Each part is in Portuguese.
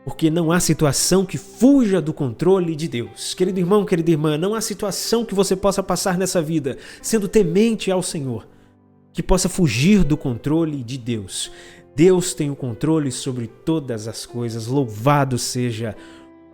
porque não há situação que fuja do controle de Deus. Querido irmão, querida irmã, não há situação que você possa passar nessa vida sendo temente ao Senhor que possa fugir do controle de Deus. Deus tem o controle sobre todas as coisas. Louvado seja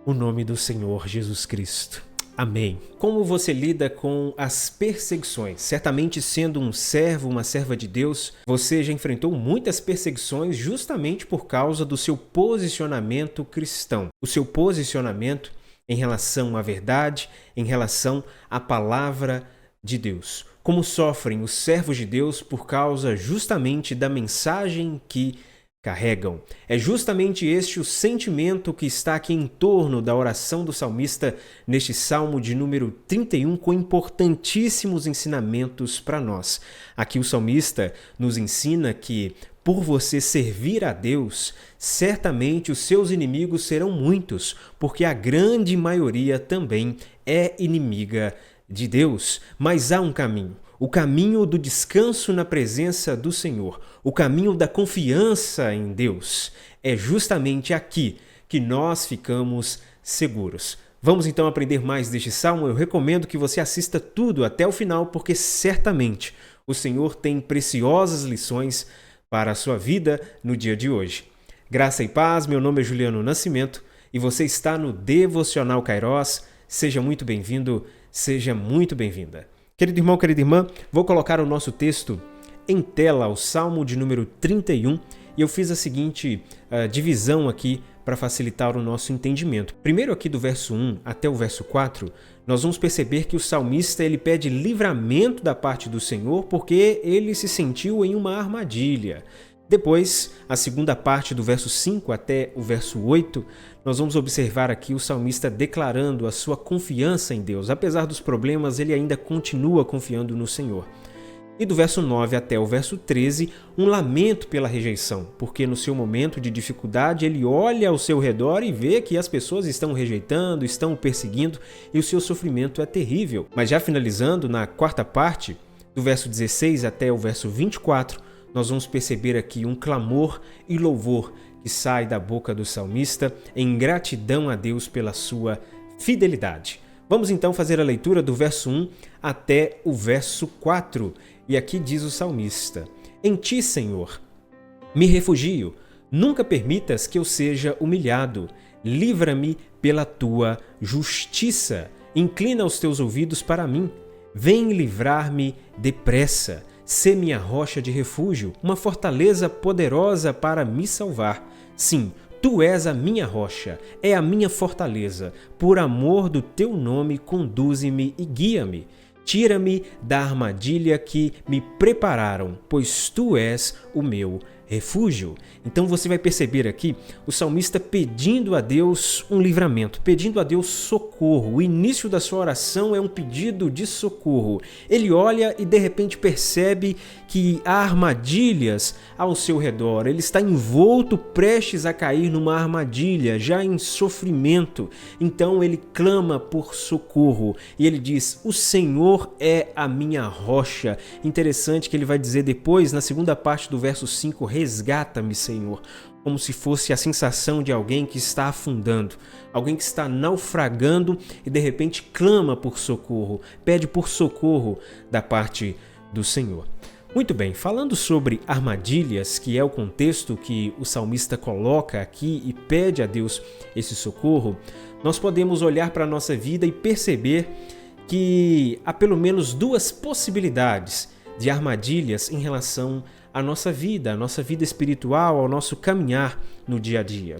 o nome do Senhor Jesus Cristo. Amém. Como você lida com as perseguições? Certamente, sendo um servo, uma serva de Deus, você já enfrentou muitas perseguições justamente por causa do seu posicionamento cristão. O seu posicionamento em relação à verdade, em relação à palavra de Deus. Como sofrem os servos de Deus por causa justamente da mensagem que carregam. É justamente este o sentimento que está aqui em torno da oração do salmista neste Salmo de número 31, com importantíssimos ensinamentos para nós. Aqui o salmista nos ensina que, por você servir a Deus, certamente os seus inimigos serão muitos, porque a grande maioria também é inimiga de Deus. Mas há um caminho. O caminho do descanso na presença do Senhor, o caminho da confiança em Deus. É justamente aqui que nós ficamos seguros. Vamos então aprender mais deste salmo. Eu recomendo que você assista tudo até o final, porque certamente o Senhor tem preciosas lições para a sua vida no dia de hoje. Graça e paz, meu nome é Juliano Nascimento e você está no Devocional Kairos. Seja muito bem-vindo, seja muito bem-vinda. Querido irmão, querida irmã, vou colocar o nosso texto em tela, o Salmo de número 31, e eu fiz a seguinte divisão aqui para facilitar o nosso entendimento. Primeiro aqui do verso 1 até o verso 4, nós vamos perceber que o salmista ele pede livramento da parte do Senhor porque ele se sentiu em uma armadilha. Depois, a segunda parte do verso 5 até o verso 8, nós vamos observar aqui o salmista declarando a sua confiança em Deus. Apesar dos problemas, ele ainda continua confiando no Senhor. E do verso 9 até o verso 13, um lamento pela rejeição, porque no seu momento de dificuldade ele olha ao seu redor e vê que as pessoas estão o rejeitando, estão o perseguindo e o seu sofrimento é terrível. Mas já finalizando, na quarta parte, do verso 16 até o verso 24, nós vamos perceber aqui um clamor e louvor que sai da boca do salmista em gratidão a Deus pela sua fidelidade. Vamos então fazer a leitura do verso 1 até o verso 4. E aqui diz o salmista: Em ti, Senhor, me refugio, nunca permitas que eu seja humilhado. Livra-me pela tua justiça. Inclina os teus ouvidos para mim. Vem livrar-me depressa. Sê minha rocha de refúgio, uma fortaleza poderosa para me salvar. Sim, tu és a minha rocha, é a minha fortaleza. Por amor do teu nome, conduze-me e guia-me. Tira-me da armadilha que me prepararam, pois tu és o meu refúgio. Então você vai perceber aqui o salmista pedindo a Deus um livramento, pedindo a Deus socorro. O início da sua oração é um pedido de socorro. Ele olha e de repente percebe que há armadilhas ao seu redor. Ele está envolto, prestes a cair numa armadilha, já em sofrimento. Então ele clama por socorro e ele diz: o Senhor é a minha rocha. Interessante que ele vai dizer depois, na segunda parte do verso 5, resgata-me, Senhor, como se fosse a sensação de alguém que está afundando, alguém que está naufragando e de repente clama por socorro, pede por socorro da parte do Senhor. Muito bem, falando sobre armadilhas, que é o contexto que o salmista coloca aqui e pede a Deus esse socorro, nós podemos olhar para a nossa vida e perceber que há pelo menos duas possibilidades de armadilhas em relação à nossa vida espiritual, ao nosso caminhar no dia a dia.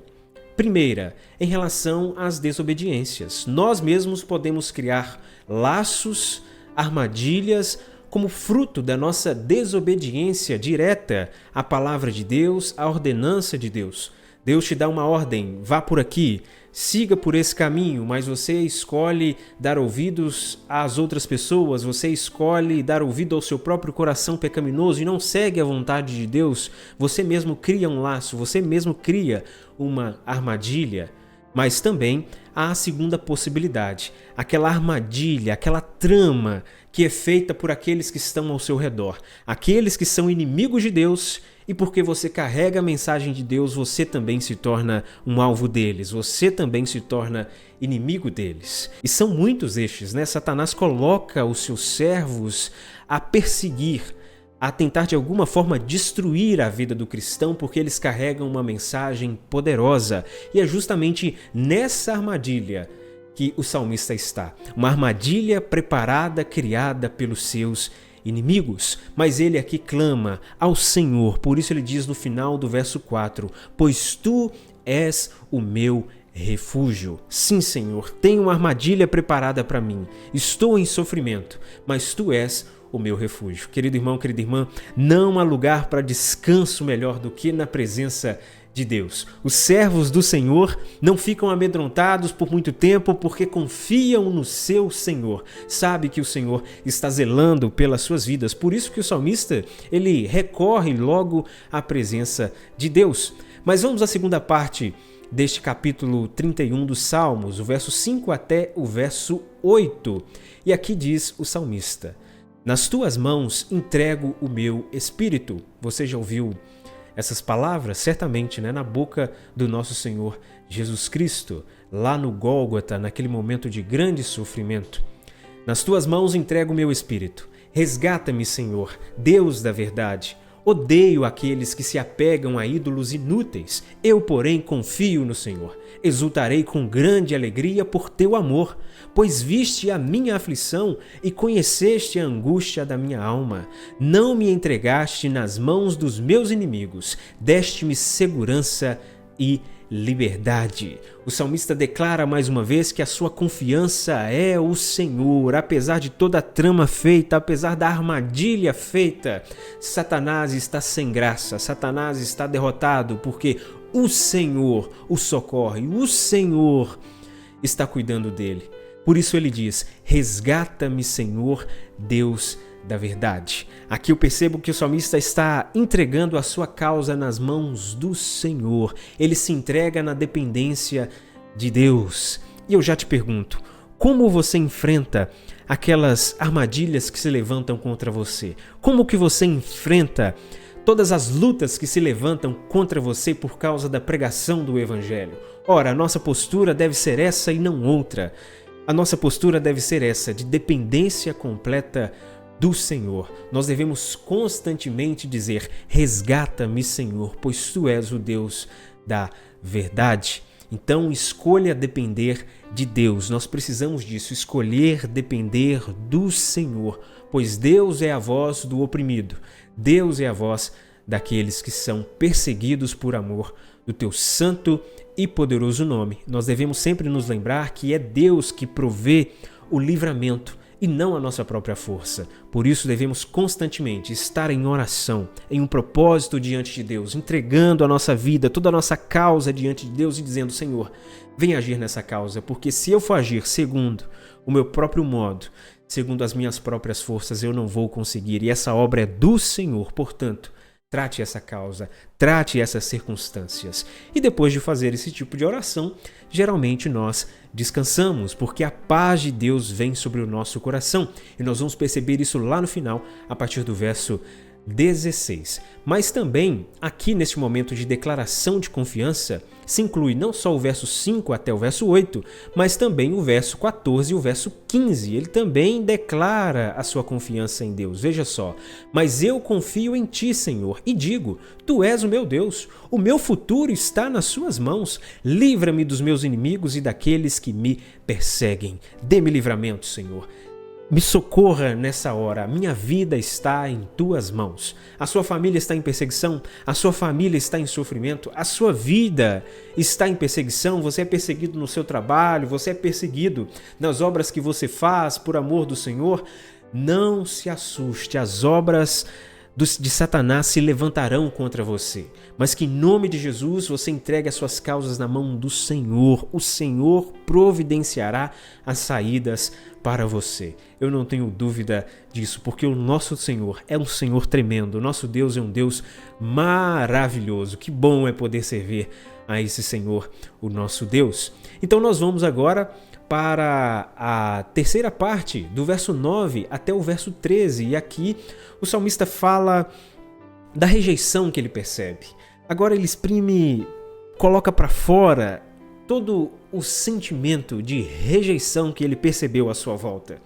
Primeira, em relação às desobediências. Nós mesmos podemos criar laços, armadilhas, como fruto da nossa desobediência direta à palavra de Deus, à ordenança de Deus. Deus te dá uma ordem, vá por aqui, siga por esse caminho, mas você escolhe dar ouvidos às outras pessoas, você escolhe dar ouvido ao seu próprio coração pecaminoso e não segue a vontade de Deus. Você mesmo cria um laço, você mesmo cria uma armadilha. Mas também há a segunda possibilidade, aquela armadilha, aquela trama que é feita por aqueles que estão ao seu redor, aqueles que são inimigos de Deus, e porque você carrega a mensagem de Deus, você também se torna um alvo deles, você também se torna inimigo deles. E são muitos estes, né? Satanás coloca os seus servos a perseguir, a tentar de alguma forma destruir a vida do cristão, porque eles carregam uma mensagem poderosa. E é justamente nessa armadilha que o salmista está. Uma armadilha preparada, criada pelos seus inimigos. Mas ele aqui clama ao Senhor. Por isso ele diz no final do verso 4: pois tu és o meu refúgio. Sim, Senhor, tem uma armadilha preparada para mim. Estou em sofrimento, mas tu és o meu refúgio. Querido irmão, querida irmã, não há lugar para descanso melhor do que na presença de Deus. Os servos do Senhor não ficam amedrontados por muito tempo porque confiam no seu Senhor. Sabe que o Senhor está zelando pelas suas vidas. Por isso que o salmista, ele recorre logo à presença de Deus. Mas vamos à segunda parte deste capítulo 31 dos Salmos, o verso 5 até o verso 8. E aqui diz o salmista: nas tuas mãos entrego o meu espírito. Você já ouviu essas palavras? Certamente, né? Na boca do nosso Senhor Jesus Cristo, lá no Gólgota, naquele momento de grande sofrimento. Nas tuas mãos entrego o meu espírito. Resgata-me, Senhor, Deus da verdade. Odeio aqueles que se apegam a ídolos inúteis. Eu, porém, confio no Senhor. Exultarei com grande alegria por teu amor, pois viste a minha aflição e conheceste a angústia da minha alma. Não me entregaste nas mãos dos meus inimigos, deste-me segurança e liberdade. O salmista declara mais uma vez que a sua confiança é o Senhor. Apesar de toda a trama feita, apesar da armadilha feita, Satanás está sem graça, Satanás está derrotado, porque o Senhor o socorre, o Senhor está cuidando dele. Por isso ele diz: resgata-me, Senhor, Deus da verdade. Aqui eu percebo que o salmista está entregando a sua causa nas mãos do Senhor. Ele se entrega na dependência de Deus. E eu já te pergunto, como você enfrenta aquelas armadilhas que se levantam contra você? Como que você enfrenta todas as lutas que se levantam contra você por causa da pregação do Evangelho? Ora, a nossa postura deve ser essa e não outra. A nossa postura deve ser essa, de dependência completa do Senhor. Nós devemos constantemente dizer: resgata-me, Senhor, pois tu és o Deus da verdade. Então escolha depender de Deus. Nós precisamos disso, escolher depender do Senhor, pois Deus é a voz do oprimido. Deus é a voz daqueles que são perseguidos por amor do teu santo e poderoso nome. Nós devemos sempre nos lembrar que é Deus que provê o livramento e não a nossa própria força. Por isso devemos constantemente estar em oração, em um propósito diante de Deus, entregando a nossa vida, toda a nossa causa diante de Deus e dizendo: Senhor, vem agir nessa causa, porque se eu for agir segundo o meu próprio modo, segundo as minhas próprias forças, eu não vou conseguir. E essa obra é do Senhor, portanto, trate essa causa, trate essas circunstâncias. E depois de fazer esse tipo de oração, geralmente nós descansamos, porque a paz de Deus vem sobre o nosso coração. E nós vamos perceber isso lá no final, a partir do verso 16. Mas também, aqui neste momento de declaração de confiança, se inclui não só o verso 5 até o verso 8, mas também o verso 14 e o verso 15. Ele também declara a sua confiança em Deus. Veja só: mas eu confio em ti, Senhor, e digo: tu és o meu Deus, o meu futuro está nas suas mãos. Livra-me dos meus inimigos e daqueles que me perseguem. Dê-me livramento, Senhor. Me socorra nessa hora, minha vida está em tuas mãos. A sua família está em perseguição, a sua família está em sofrimento, a sua vida está em perseguição, você é perseguido no seu trabalho, você é perseguido nas obras que você faz por amor do Senhor. Não se assuste, as obras de Satanás se levantarão contra você, mas que em nome de Jesus você entregue as suas causas na mão do Senhor. O Senhor providenciará as saídas para você. Eu não tenho dúvida disso, porque o nosso Senhor é um Senhor tremendo, o nosso Deus é um Deus maravilhoso. Que bom é poder servir a esse Senhor, o nosso Deus. Então nós vamos agora para a terceira parte, do verso 9 até o verso 13, e aqui o salmista fala da rejeição que ele percebe. Agora ele coloca para fora todo o sentimento de rejeição que ele percebeu à sua volta.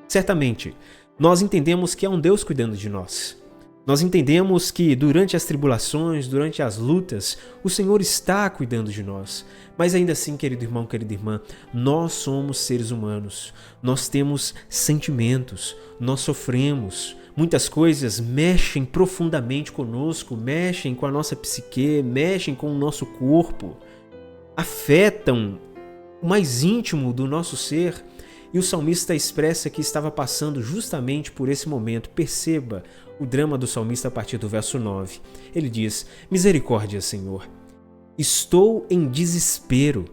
Certamente, nós entendemos que há um Deus cuidando de nós. Nós entendemos que durante as tribulações, durante as lutas, o Senhor está cuidando de nós. Mas ainda assim, querido irmão, querida irmã, nós somos seres humanos. Nós temos sentimentos, nós sofremos. Muitas coisas mexem profundamente conosco, mexem com a nossa psique, mexem com o nosso corpo, afetam o mais íntimo do nosso ser. E o salmista expressa que estava passando justamente por esse momento. Perceba o drama do salmista a partir do verso 9. Ele diz: misericórdia, Senhor. Estou em desespero.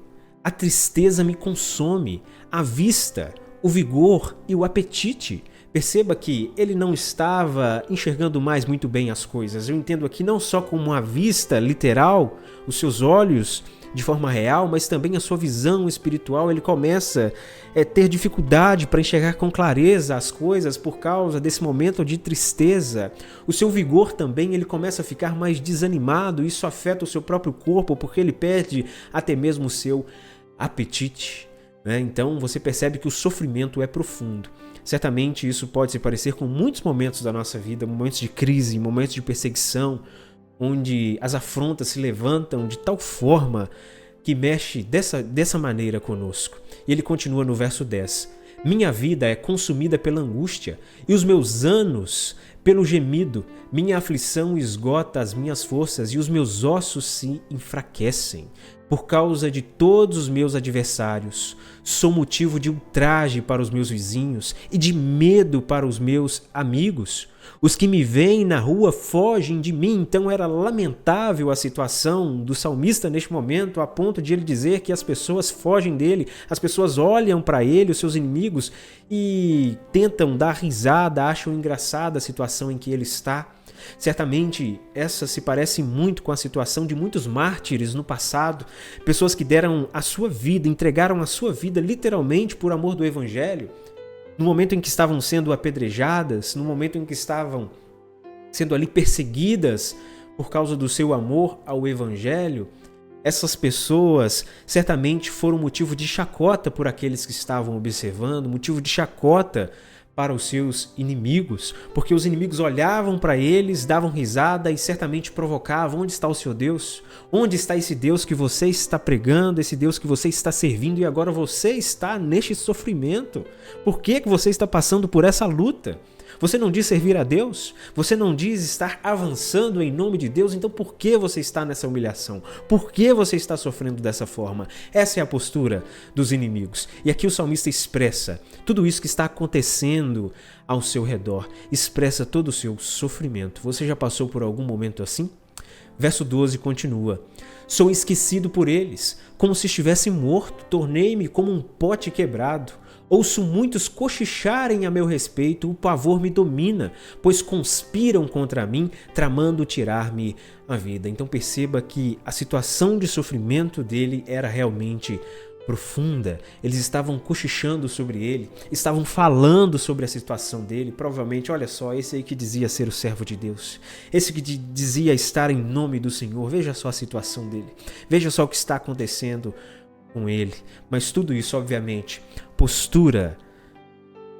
A tristeza me consome, a vista, o vigor e o apetite. Perceba que ele não estava enxergando mais muito bem as coisas. Eu entendo aqui não só como a vista literal, os seus olhos de forma real, mas também a sua visão espiritual. Ele começa a ter dificuldade para enxergar com clareza as coisas por causa desse momento de tristeza. O seu vigor também, ele começa a ficar mais desanimado. Isso afeta o seu próprio corpo, porque ele perde até mesmo o seu apetite, né? Então você percebe que o sofrimento é profundo. Certamente isso pode se parecer com muitos momentos da nossa vida, momentos de crise, momentos de perseguição, onde as afrontas se levantam de tal forma que mexe dessa maneira conosco. E ele continua no verso 10. Minha vida é consumida pela angústia e os meus anos pelo gemido. Minha aflição esgota as minhas forças e os meus ossos se enfraquecem. Por causa de todos os meus adversários, sou motivo de ultraje para os meus vizinhos e de medo para os meus amigos. Os que me veem na rua fogem de mim. Então era lamentável a situação do salmista neste momento, a ponto de ele dizer que as pessoas fogem dele, as pessoas olham para ele, os seus inimigos, e tentam dar risada, acham engraçada a situação em que ele está. Certamente essa se parece muito com a situação de muitos mártires no passado, pessoas que deram a sua vida, entregaram a sua vida literalmente por amor do Evangelho, no momento em que estavam sendo apedrejadas, no momento em que estavam sendo ali perseguidas por causa do seu amor ao Evangelho. Essas pessoas certamente foram motivo de chacota por aqueles que estavam observando, motivo de chacota para os seus inimigos, porque os inimigos olhavam para eles, davam risada e certamente provocavam: onde está o seu Deus? Onde está esse Deus que você está pregando, esse Deus que você está servindo, e agora você está neste sofrimento? Por que você está passando por essa luta? Você não diz servir a Deus? Você não diz estar avançando em nome de Deus? Então por que você está nessa humilhação? Por que você está sofrendo dessa forma? Essa é a postura dos inimigos. E aqui o salmista expressa tudo isso que está acontecendo ao seu redor. Expressa todo o seu sofrimento. Você já passou por algum momento assim? Verso 12 continua: sou esquecido por eles, como se estivesse morto, tornei-me como um pote quebrado. Ouço muitos cochicharem a meu respeito, o pavor me domina, pois conspiram contra mim, tramando tirar-me a vida. Então perceba que a situação de sofrimento dele era realmente profunda. Eles estavam cochichando sobre ele, estavam falando sobre a situação dele. Provavelmente, olha só, esse aí que dizia ser o servo de Deus, esse que dizia estar em nome do Senhor, veja só a situação dele, veja só o que está acontecendo com ele. Mas tudo isso, obviamente, postura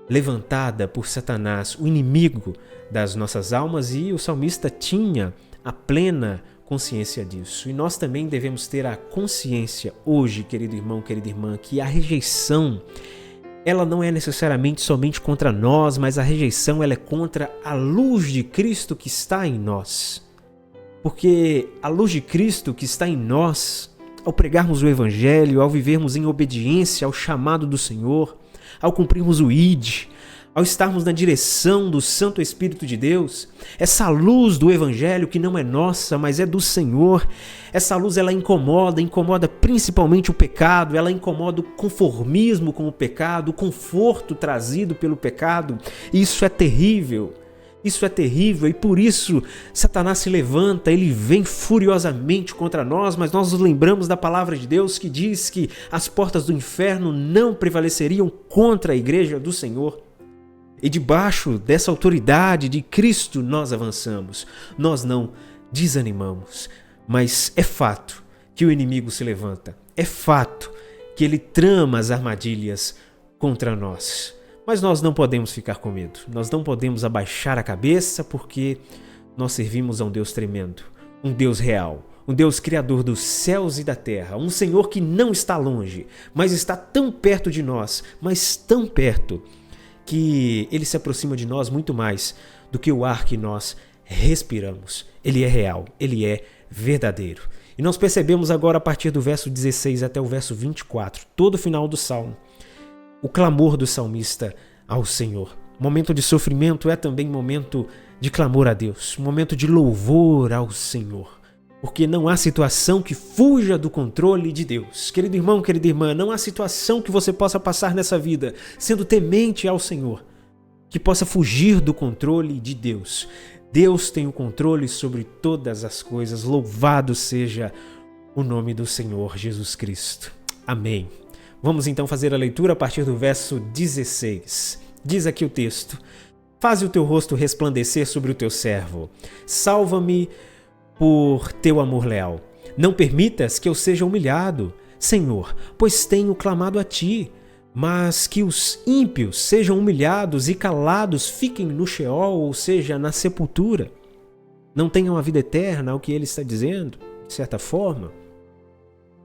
levantada por Satanás, o inimigo das nossas almas, e o salmista tinha a plena consciência disso. E nós também devemos ter a consciência hoje, querido irmão, querida irmã, que a rejeição, ela não é necessariamente somente contra nós, mas a rejeição ela é contra a luz de Cristo que está em nós. Porque a luz de Cristo que está em nós, ao pregarmos o Evangelho, ao vivermos em obediência ao chamado do Senhor, ao cumprirmos o ID, ao estarmos na direção do Santo Espírito de Deus, essa luz do Evangelho que não é nossa, mas é do Senhor, essa luz ela incomoda principalmente o pecado, ela incomoda o conformismo com o pecado, o conforto trazido pelo pecado, e isso é terrível. Isso é terrível e por isso Satanás se levanta, ele vem furiosamente contra nós, mas nós nos lembramos da palavra de Deus que diz que as portas do inferno não prevaleceriam contra a igreja do Senhor. E debaixo dessa autoridade de Cristo nós avançamos, nós não desanimamos, mas é fato que o inimigo se levanta, é fato que ele trama as armadilhas contra nós. Mas nós não podemos ficar com medo, nós não podemos abaixar a cabeça porque nós servimos a um Deus tremendo, um Deus real, um Deus criador dos céus e da terra, um Senhor que não está longe, mas está tão perto de nós, mas tão perto, que Ele se aproxima de nós muito mais do que o ar que nós respiramos. Ele é real, Ele é verdadeiro. E nós percebemos agora a partir do verso 16 até o verso 24, todo o final do Salmo, o clamor do salmista ao Senhor. Momento de sofrimento é também momento de clamor a Deus, momento de louvor ao Senhor, porque não há situação que fuja do controle de Deus. Querido irmão, querida irmã, não há situação que você possa passar nessa vida sendo temente ao Senhor, que possa fugir do controle de Deus. Deus tem o controle sobre todas as coisas. Louvado seja o nome do Senhor Jesus Cristo. Amém. Vamos então fazer a leitura a partir do verso 16. Diz aqui o texto: Faze o teu rosto resplandecer sobre o teu servo. Salva-me por teu amor leal. Não permitas que eu seja humilhado, Senhor, pois tenho clamado a ti. Mas que os ímpios sejam humilhados e calados fiquem no Sheol, ou seja, na sepultura. Não tenham a vida eterna, é o que ele está dizendo, de certa forma.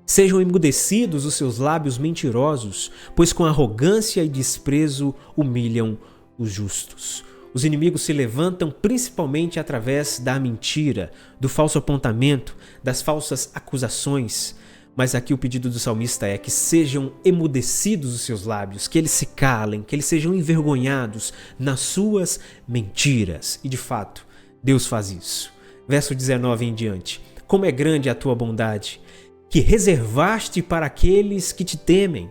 Sejam emudecidos os seus lábios mentirosos, pois com arrogância e desprezo humilham os justos. Os inimigos se levantam principalmente através da mentira, do falso apontamento, das falsas acusações. Mas aqui o pedido do salmista é que sejam emudecidos os seus lábios, que eles se calem, que eles sejam envergonhados nas suas mentiras. E de fato, Deus faz isso. Verso 19 em diante. Como é grande a tua bondade, que reservaste para aqueles que te temem,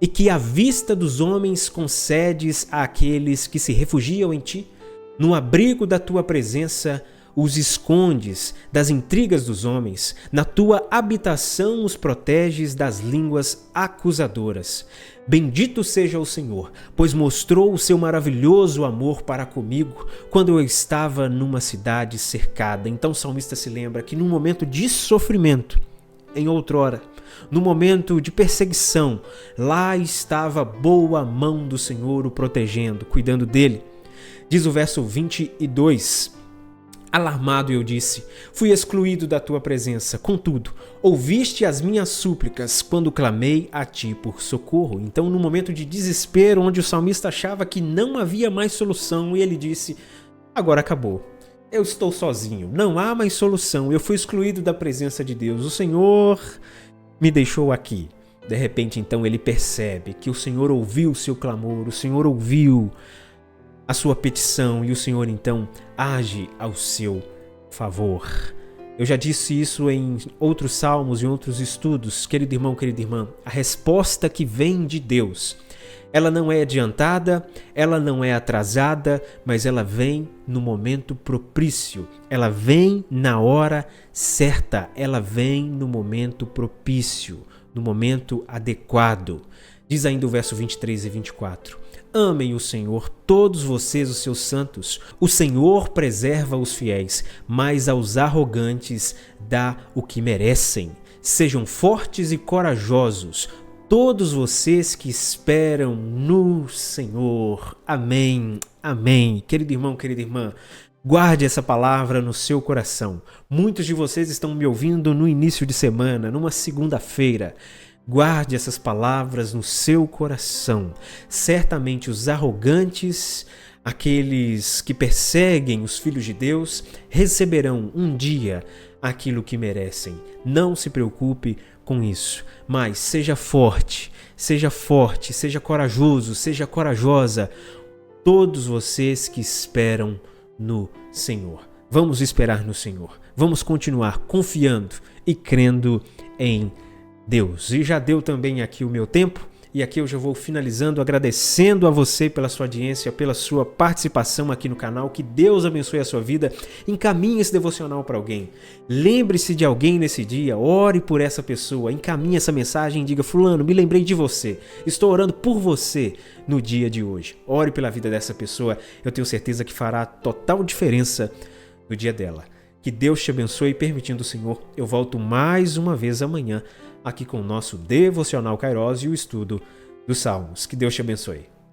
e que à vista dos homens concedes àqueles que se refugiam em ti. No abrigo da tua presença os escondes das intrigas dos homens, na tua habitação os proteges das línguas acusadoras. Bendito seja o Senhor, pois mostrou o seu maravilhoso amor para comigo quando eu estava numa cidade cercada. Então o salmista se lembra que num momento de sofrimento, em outrora, no momento de perseguição, lá estava a boa mão do Senhor o protegendo, cuidando dele. Diz o verso 22, alarmado eu disse, fui excluído da tua presença, contudo, ouviste as minhas súplicas quando clamei a ti por socorro. Então, no momento de desespero, onde o salmista achava que não havia mais solução, ele disse, agora acabou. Eu estou sozinho, não há mais solução, eu fui excluído da presença de Deus, o Senhor me deixou aqui. De repente, então, ele percebe que o Senhor ouviu o seu clamor, o Senhor ouviu a sua petição e o Senhor, então, age ao seu favor. Eu já disse isso em outros salmos e outros estudos, querido irmão, querida irmã, a resposta que vem de Deus, ela não é adiantada, ela não é atrasada, mas ela vem no momento propício, ela vem na hora certa, ela vem no momento propício, no momento adequado. Diz ainda o verso 23 e 24. Amem o Senhor, todos vocês os seus santos. O Senhor preserva os fiéis, mas aos arrogantes dá o que merecem. Sejam fortes e corajosos, todos vocês que esperam no Senhor. Amém, amém. Querido irmão, querida irmã, guarde essa palavra no seu coração. Muitos de vocês estão me ouvindo no início de semana, numa segunda-feira. Guarde essas palavras no seu coração. Certamente os arrogantes, aqueles que perseguem os filhos de Deus, receberão um dia aquilo que merecem. Não se preocupe com isso, mas seja forte, seja corajoso, seja corajosa, todos vocês que esperam no Senhor. Vamos esperar no Senhor, vamos continuar confiando e crendo em Deus. E já deu também aqui o meu tempo, E aqui eu já vou finalizando, agradecendo a você pela sua audiência, pela sua participação aqui no canal. Que Deus abençoe a sua vida. Encaminhe esse devocional para alguém. Lembre-se de alguém nesse dia, ore por essa pessoa, encaminhe essa mensagem e diga: fulano, me lembrei de você, estou orando por você no dia de hoje. Ore pela vida dessa pessoa, eu tenho certeza que fará total diferença no dia dela. Que Deus te abençoe e, permitindo o Senhor, eu volto mais uma vez amanhã aqui com o nosso Devocional Kairos e o estudo dos Salmos. Que Deus te abençoe.